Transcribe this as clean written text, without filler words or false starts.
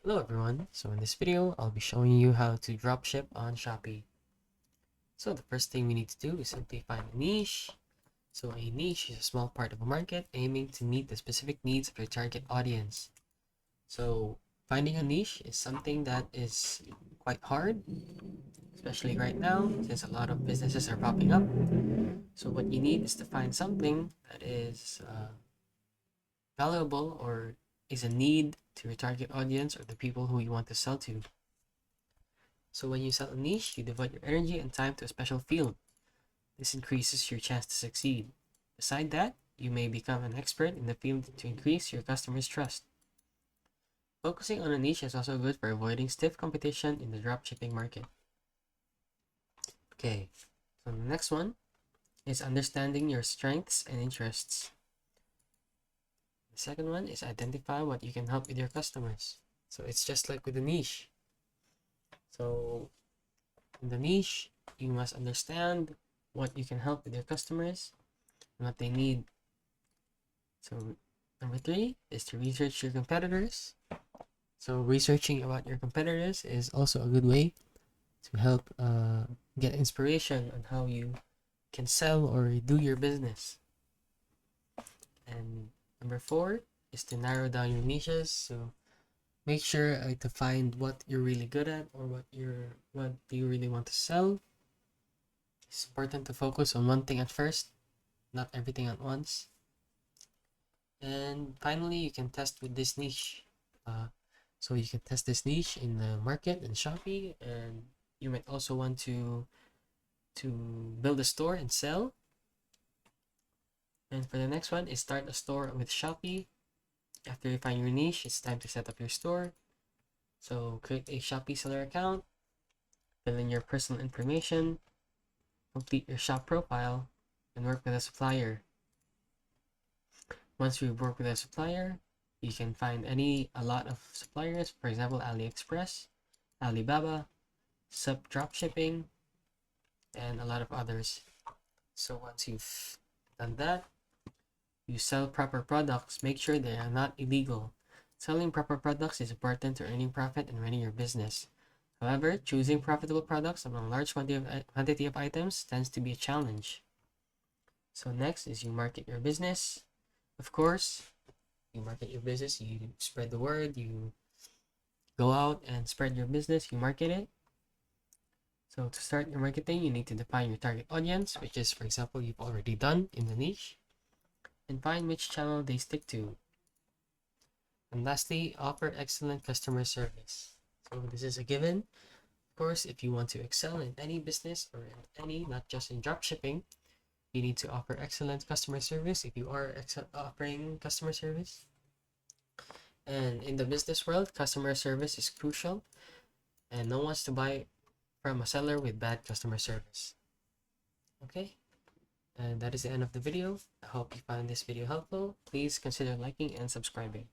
Hello everyone, so in this video I'll be showing you how to dropship on Shopee. So the first thing we need to do is simply find a niche. So a niche is a small part of a market aiming to meet the specific needs of your target audience. So finding a niche is something that is quite hard, especially right now since a lot of businesses are popping up. So what you need is to find something that is valuable or is a need to your target audience or the people who you want to sell to. So when you sell a niche, you devote your energy and time to a special field. This increases your chance to succeed. Beside that, you may become an expert in the field to increase your customers' trust. Focusing on a niche is also good for avoiding stiff competition in the dropshipping market. Okay, so the next one is understanding your strengths and interests. The second one is identify what you can help with your customers. So it's just like with the niche. So in the niche, you must understand what you can help with your customers and what they need. So number 3 is to research your competitors. So researching about your competitors is also a good way to help get inspiration on how you can sell or do your business. And number 4 is to narrow down your niches. So make sure to find what you're really good at or what do you really want to sell. It's important to focus on one thing at first, not everything at once. And finally, you can test with this niche. So you can test this niche in the market in Shopee, and you might also want to build a store and sell. And for the next one is start a store with Shopee. After you find your niche, it's time to set up your store. So create a Shopee seller account, fill in your personal information, complete your shop profile, and work with a supplier. Once you work with a supplier, you can find a lot of suppliers, for example, AliExpress, Alibaba, Sub Dropshipping, and a lot of others. So once you've done that, you sell proper products. Make sure they are not illegal. Selling proper products is important to earning profit and running your business. However, choosing profitable products among a large quantity of items tends to be a challenge. So next is you market your business. Of course, you market your business, you spread the word, you go out and spread your business, you market it. So to start your marketing, you need to define your target audience, which is, for example, you've already done in the niche, and find which channel they stick to. And lastly, offer excellent customer service. So this is a given. Of course, if you want to excel in any business or in any, not just in dropshipping, you need to offer excellent customer service if you are offering customer service. And in the business world, customer service is crucial, and no one wants to buy from a seller with bad customer service. Okay, and that is the end of the video. I hope you found this video helpful. Please consider liking and subscribing.